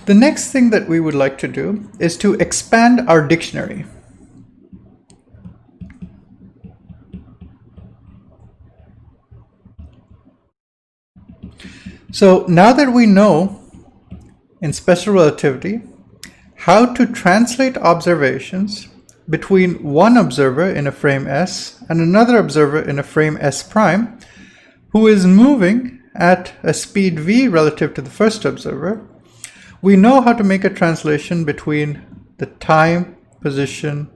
The next thing that we would like to do is to expand our dictionary. So now that we know in special relativity how to translate observations between one observer in a frame S and another observer in a frame S prime who is moving at a speed v relative to the first observer, we know how to make a translation between the time, position,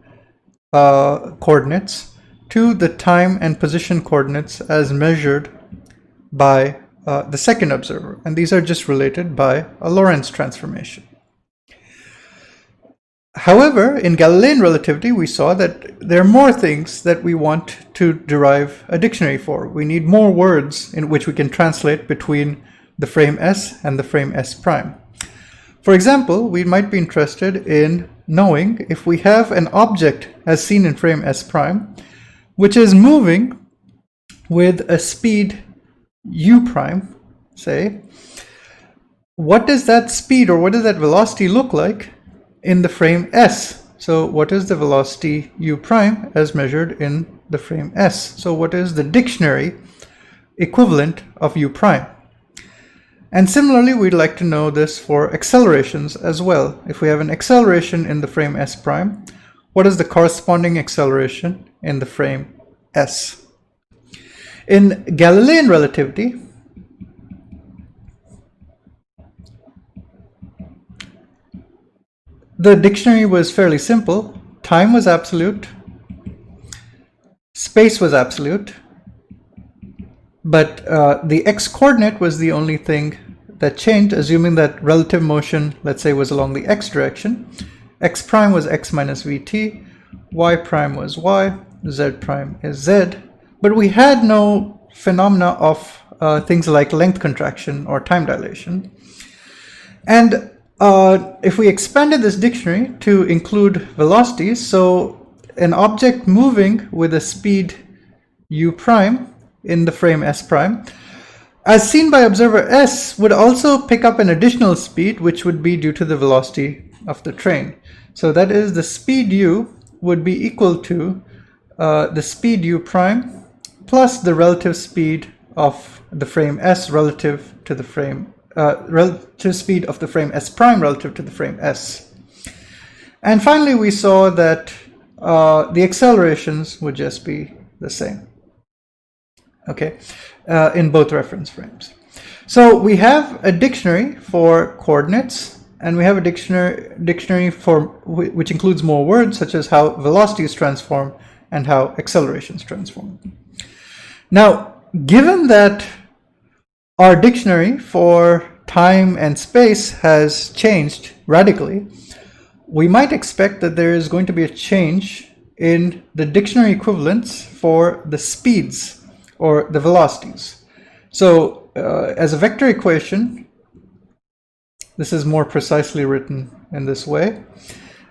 coordinates to the time and position coordinates as measured by the second observer. And these are just related by a Lorentz transformation. However, in Galilean relativity, we saw that there are more things that we want to derive a dictionary for. We need more words in which we can translate between the frame S and the frame S prime. For example, we might be interested in knowing if we have an object as seen in frame S prime, which is moving with a speed u prime, say, what does that speed or what does that velocity look like in the frame S? So what is the velocity u prime as measured in the frame S? So what is the dictionary equivalent of u prime? And similarly, we'd like to know this for accelerations as well. If we have an acceleration in the frame S prime, what is the corresponding acceleration in the frame S? In Galilean relativity, the dictionary was fairly simple. Time was absolute, space was absolute, but the x-coordinate was the only thing that changed, assuming that relative motion, let's say, was along the x direction. X prime was x minus vt, y prime was y, z prime is z, but we had no phenomena of things like length contraction or time dilation. And if we expanded this dictionary to include velocities, so an object moving with a speed u prime in the frame S prime, as seen by observer S, would also pick up an additional speed, which would be due to the velocity of the train. So that is, the speed u would be equal to the speed u prime plus the relative speed of the frame S relative to the frame relative speed of the frame S prime relative to the frame S. And finally, we saw that the accelerations would just be the same, okay, in both reference frames. So we have a dictionary for coordinates, and we have a dictionary for which includes more words, such as how velocities transform and how accelerations transform. Now, given that our dictionary for time and space has changed radically, we might expect that there is going to be a change in the dictionary equivalents for the speeds or the velocities. So as a vector equation, this is more precisely written in this way.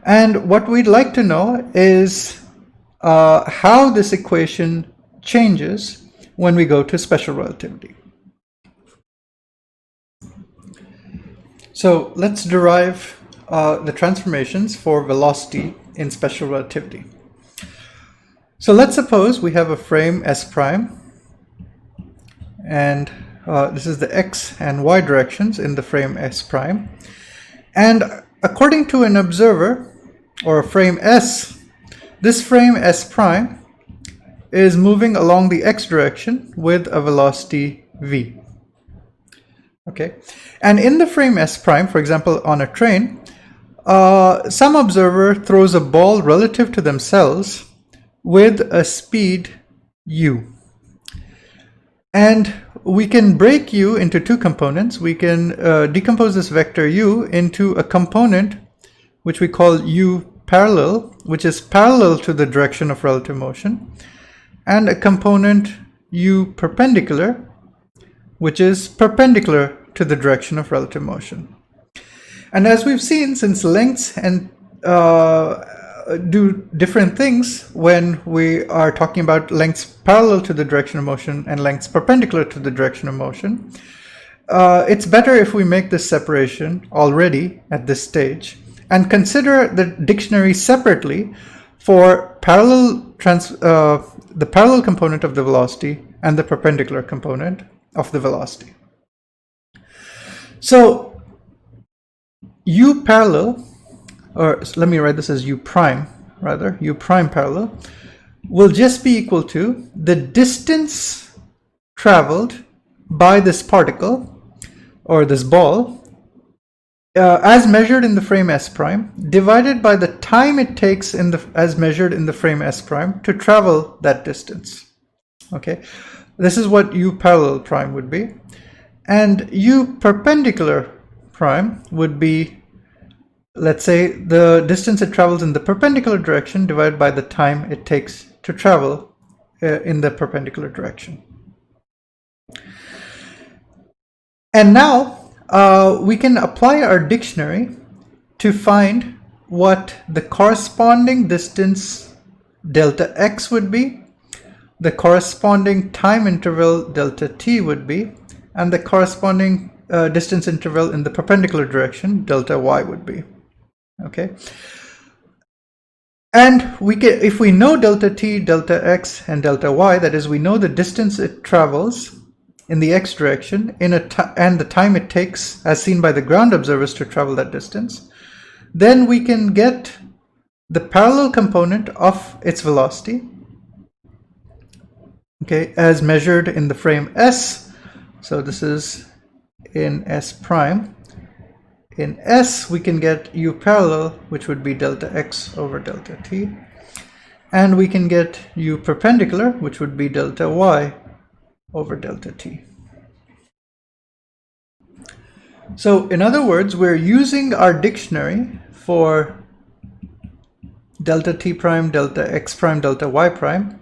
And what we'd like to know is how this equation changes when we go to special relativity. So let's derive the transformations for velocity in special relativity. So let's suppose we have a frame S prime, and this is the x and y directions in the frame S prime. And according to an observer, or a frame S, this frame S prime is moving along the x direction with a velocity v. Okay, and in the frame S prime, for example, on a train, some observer throws a ball relative to themselves with a speed u. And we can break u into two components. We can decompose this vector u into a component which we call u parallel, which is parallel to the direction of relative motion, and a component u perpendicular, which is perpendicular to the direction of relative motion. And as we've seen, since lengths and do different things when we are talking about lengths parallel to the direction of motion and lengths perpendicular to the direction of motion, it's better if we make this separation already at this stage and consider the dictionary separately for the parallel component of the velocity and the perpendicular component of the velocity. So u parallel, or let me write this as u prime rather, u prime parallel will just be equal to the distance traveled by this particle or this ball as measured in the frame s prime divided by the time it takes as measured in the frame s prime to travel that distance. Okay, this is what u parallel prime would be, and u perpendicular prime would be, let's say, the distance it travels in the perpendicular direction divided by the time it takes to travel in the perpendicular direction. And now we can apply our dictionary to find what the corresponding distance delta x would be, the corresponding time interval delta t would be, and the corresponding distance interval in the perpendicular direction delta y would be. Okay, and we can, if we know delta t, delta x, and delta y, that is, we know the distance it travels in the x direction and the time it takes as seen by the ground observers to travel that distance, then we can get the parallel component of its velocity, okay, as measured in the frame s. So this is in s prime. In s we can get u parallel, which would be delta x over delta t, and we can get u perpendicular, which would be delta y over delta t. So in other words, we're using our dictionary for delta t prime, delta x prime, delta y prime,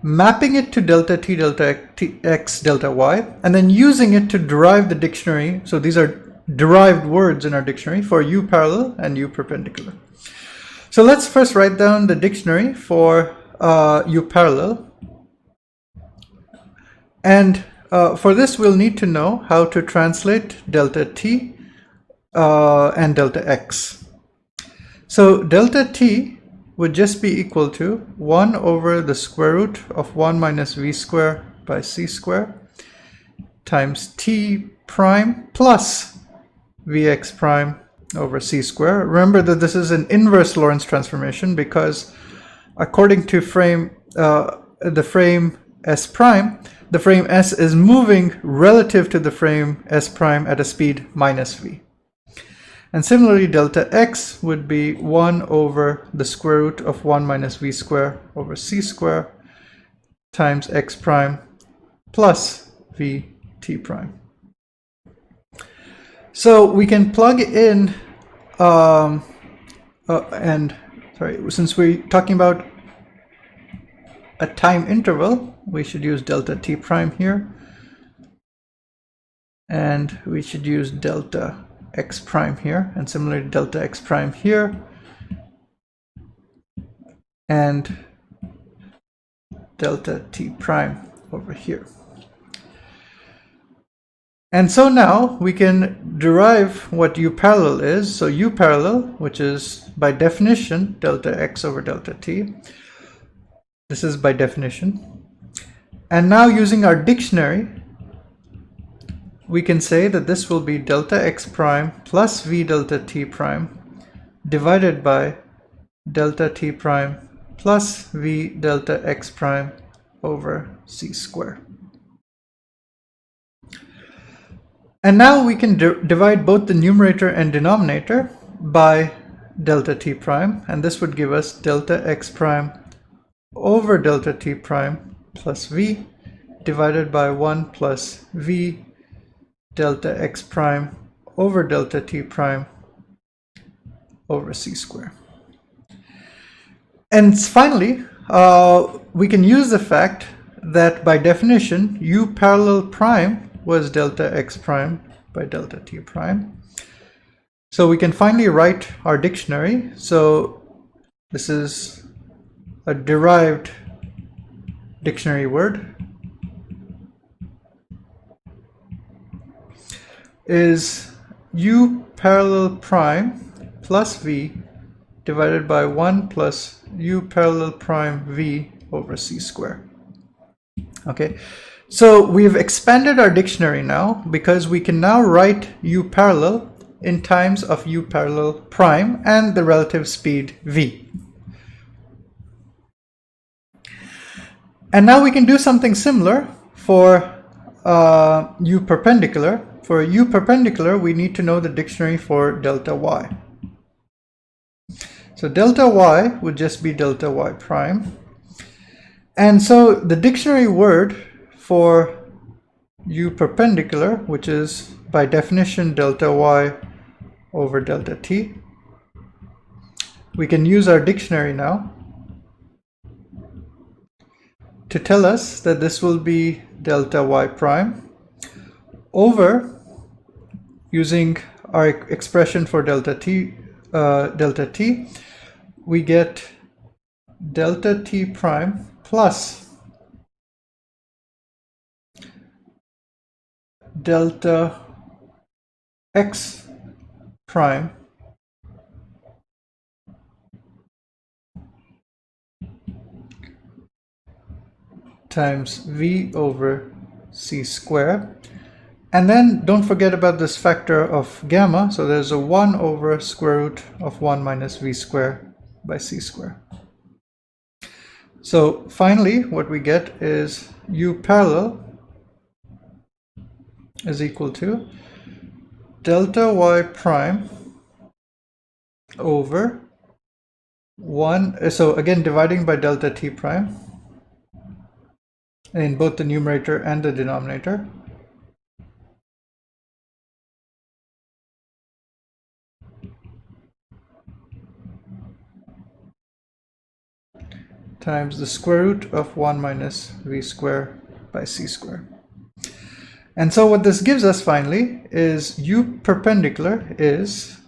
mapping it to delta t, delta x, delta y, and then using it to derive the dictionary. So these are derived words in our dictionary for u parallel and u perpendicular. So let's first write down the dictionary for u parallel. And for this, we'll need to know how to translate delta t and delta x. So delta t would just be equal to 1 over the square root of 1 minus v square by c square times t prime plus vx prime over c square. Remember that this is an inverse Lorentz transformation because according to the frame s prime, the frame s is moving relative to the frame s prime at a speed minus v. And similarly, delta x would be 1 over the square root of 1 minus v square over c square times x prime plus v t prime. So we can plug in, since we're talking about a time interval, we should use delta t prime here, and we should use delta x prime here, and similarly delta x prime here, and delta t prime over here. And so now we can derive what u parallel is. So u parallel, which is by definition delta x over delta t, this is by definition. And now using our dictionary, we can say that this will be delta x prime plus v delta t prime divided by delta t prime plus v delta x prime over c square. And now we can divide both the numerator and denominator by delta t prime, and this would give us delta x prime over delta t prime plus v divided by 1 plus v delta x prime over delta t prime over c square. And finally, we can use the fact that by definition u parallel prime was delta x prime by delta t prime. So we can finally write our dictionary. So this is a derived dictionary word. is u parallel prime plus v divided by 1 plus u parallel prime v over c squared. Okay, so we've expanded our dictionary now because we can now write u parallel in times of u parallel prime and the relative speed v. And now we can do something similar for u perpendicular. For u perpendicular, we need to know the dictionary for delta y. So delta y would just be delta y prime. And so the dictionary word for u perpendicular, which is by definition delta y over delta t, we can use our dictionary now to tell us that this will be delta y prime over, using our expression for delta t, we get delta t prime plus delta x prime times v over c squared. And then don't forget about this factor of gamma. So there's a 1 over square root of 1 minus v squared by c squared. So finally, what we get is u parallel is equal to delta y prime over 1. So again, dividing by delta t prime in both the numerator and the denominator, times the square root of 1 minus v squared by c squared. And so what this gives us finally is u perpendicular is,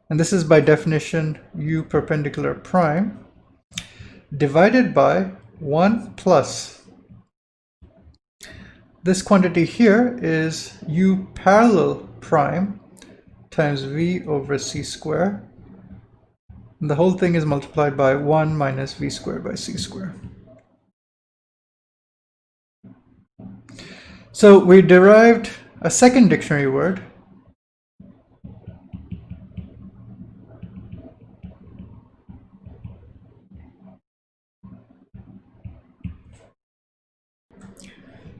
and this is by definition u perpendicular prime, divided by 1 plus this quantity here is u parallel prime times v over c squared. And the whole thing is multiplied by 1 minus v squared by c squared. So we derived a second dictionary word,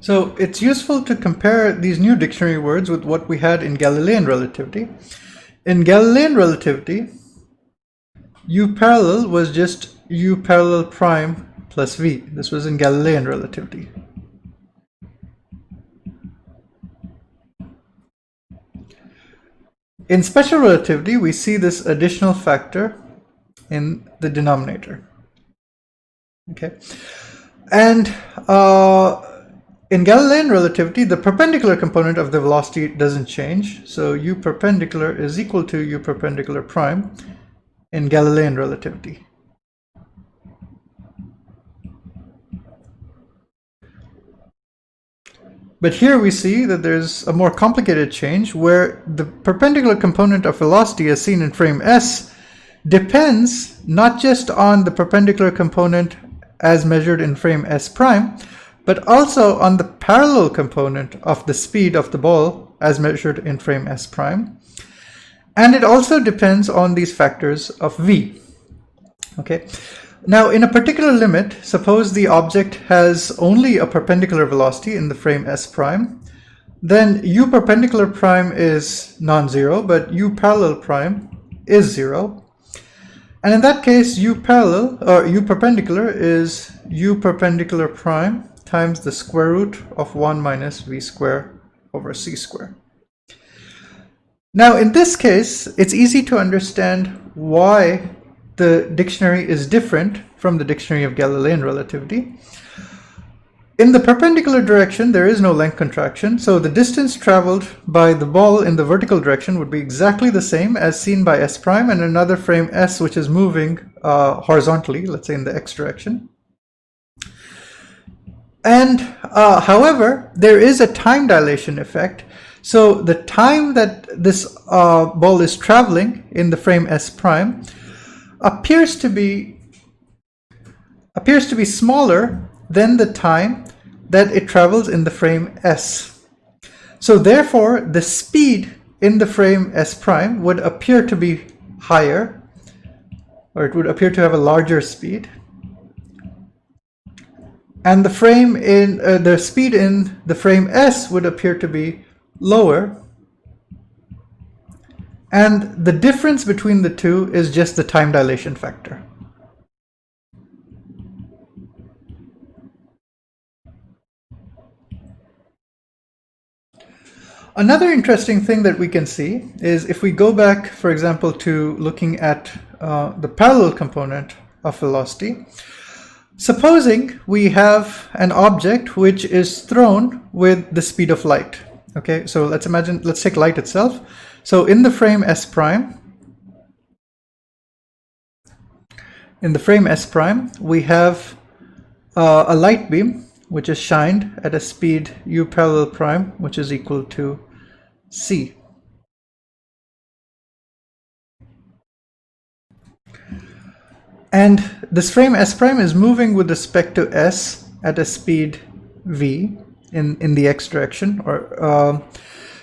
so it's useful to compare these new dictionary words with what we had in Galilean relativity. In Galilean relativity, u parallel was just u parallel prime plus v. This was in Galilean relativity. In special relativity, we see this additional factor in the denominator. Okay, and in Galilean relativity, the perpendicular component of the velocity doesn't change. So u perpendicular is equal to u perpendicular prime in Galilean relativity. But here we see that there's a more complicated change where the perpendicular component of velocity as seen in frame S depends not just on the perpendicular component as measured in frame S prime, but also on the parallel component of the speed of the ball as measured in frame S prime. And it also depends on these factors of v. Okay. Now, in a particular limit, suppose the object has only a perpendicular velocity in the frame S prime, then u perpendicular prime is non-zero, but u parallel prime is 0. And in that case, u parallel or u perpendicular is u perpendicular prime times the square root of 1 minus v squared over c squared. Now, in this case, it's easy to understand why the dictionary is different from the dictionary of Galilean relativity. In the perpendicular direction, there is no length contraction, so the distance traveled by the ball in the vertical direction would be exactly the same as seen by S prime and another frame S which is moving horizontally, let's say in the x direction. And however, there is a time dilation effect. So the time that this ball is traveling in the frame S prime appears to be smaller than the time that it travels in the frame S. So therefore, the speed in the frame S prime would appear to be higher, or it would appear to have a larger speed. And the speed in the frame S would appear to be lower. And the difference between the two is just the time dilation factor. Another interesting thing that we can see is if we go back, for example, to looking at the parallel component of velocity. Supposing we have an object which is thrown with the speed of light. Okay, so let's take light itself. So in the frame S prime, we have a light beam which is shined at a speed u parallel prime, which is equal to c. And this frame S prime is moving with respect to S at a speed v in the x direction.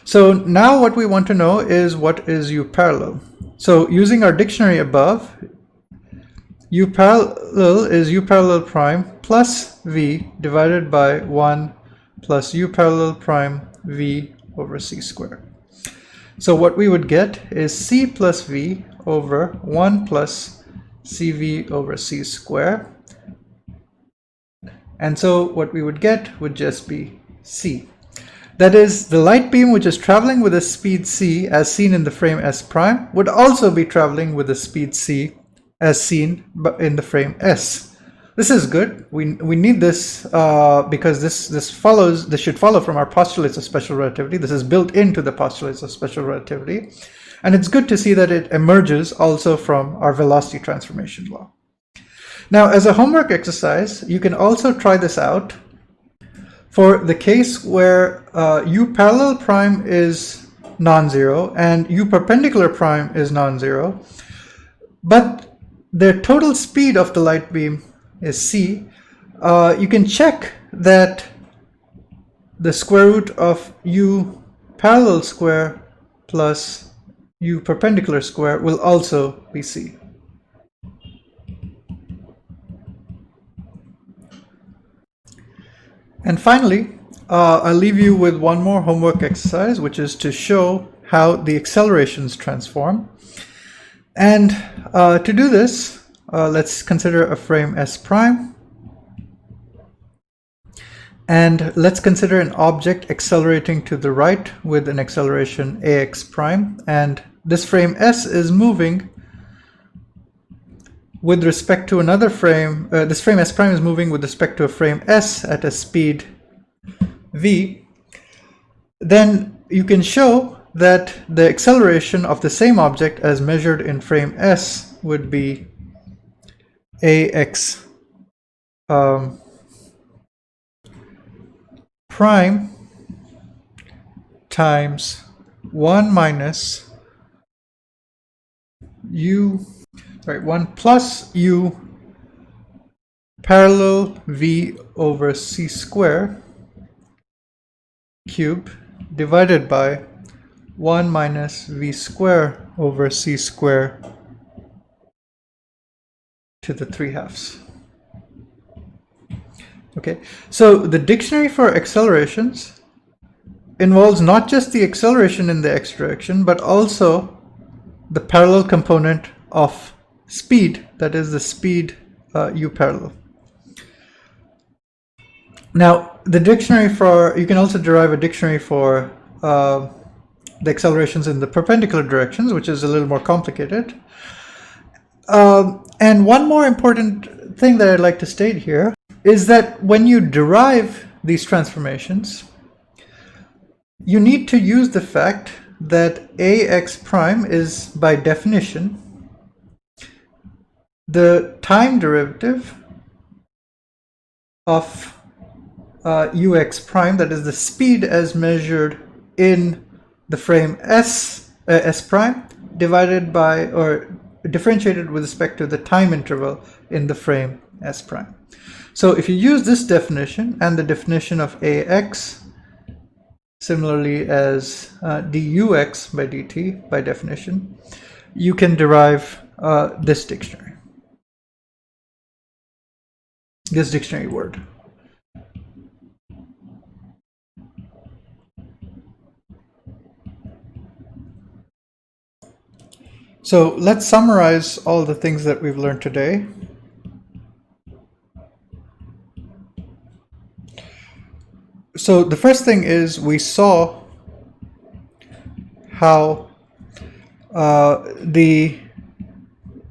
So now what we want to know is what is u parallel. So using our dictionary above, u parallel is u parallel prime plus v divided by 1 plus u parallel prime v over c squared. So what we would get is c plus v over 1 plus cv over c squared. And so what we would get would just be c. That is, the light beam which is traveling with a speed c as seen in the frame S prime would also be traveling with a speed c as seen in the frame S. This is good. We need this because this should follow from our postulates of special relativity. This is built into the postulates of special relativity. And it's good to see that it emerges also from our velocity transformation law. Now, as a homework exercise, you can also try this out for the case where u parallel prime is non-zero and u perpendicular prime is non-zero, but the total speed of the light beam is c. You can check that the square root of u parallel square plus u perpendicular square will also be c. And finally, I'll leave you with one more homework exercise, which is to show how the accelerations transform. And to do this, let's consider a frame S prime. And let's consider an object accelerating to the right with an acceleration ax prime. And this frame S is moving with respect to another frame. This frame S prime is moving with respect to a frame S at a speed v. Then you can show that the acceleration of the same object as measured in frame S would be ax prime times 1 minus 1 plus u parallel v over c square cube divided by 1 minus v square over c square to the 3/2. Okay, so the dictionary for accelerations involves not just the acceleration in the x direction, but also the parallel component of speed, that is the speed u parallel. Now, the dictionary you can also derive a dictionary for the accelerations in the perpendicular directions, which is a little more complicated. And one more important thing that I'd like to state here is that when you derive these transformations, you need to use the fact that ax prime is, by definition, the time derivative of ux prime, that is the speed as measured in the frame S prime divided by, or differentiated with respect to the time interval in the frame S prime. So if you use this definition and the definition of AX, similarly as dux by dt by definition, you can derive this dictionary word. So let's summarize all the things that we've learned today. So the first thing is we saw how the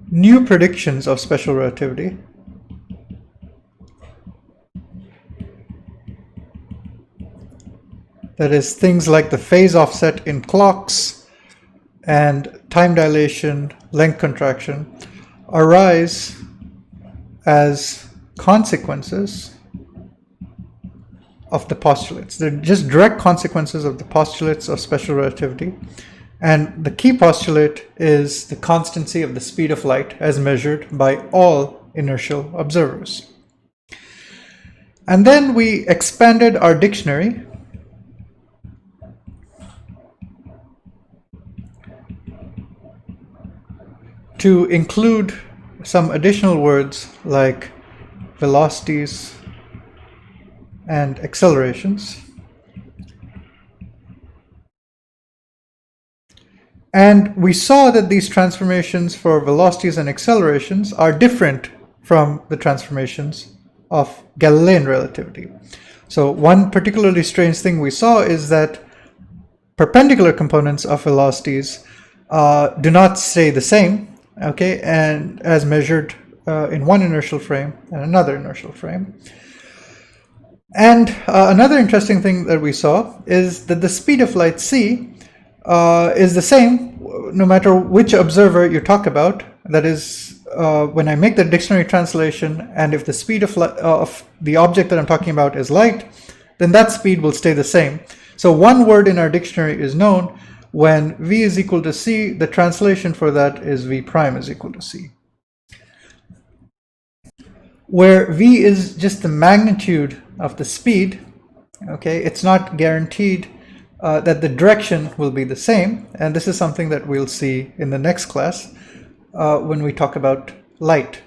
new predictions of special relativity that is, things like the phase offset in clocks and time dilation, length contraction, arise as consequences of the postulates. They're just direct consequences of the postulates of special relativity. And the key postulate is the constancy of the speed of light as measured by all inertial observers. And then we expanded our dictionary to include some additional words like velocities and accelerations. And we saw that these transformations for velocities and accelerations are different from the transformations of Galilean relativity. So one particularly strange thing we saw is that perpendicular components of velocities do not stay the same, okay, and as measured in one inertial frame and another inertial frame. And another interesting thing that we saw is that the speed of light c is the same no matter which observer you talk about. That is, when I make the dictionary translation, and if the speed of the object that I'm talking about is light, then that speed will stay the same. So one word in our dictionary is known. When v is equal to c, the translation for that is v prime is equal to c. Where v is just the magnitude of the speed, okay, it's not guaranteed that the direction will be the same, and this is something that we'll see in the next class when we talk about light.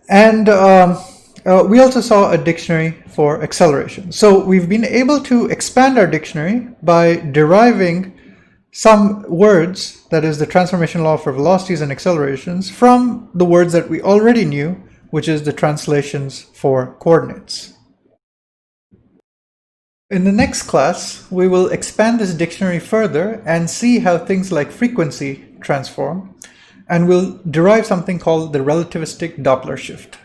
And we also saw a dictionary for acceleration. So we've been able to expand our dictionary by deriving some words, that is the transformation law for velocities and accelerations, from the words that we already knew, which is the translations for coordinates. In the next class, we will expand this dictionary further and see how things like frequency transform, and we'll derive something called the relativistic Doppler shift.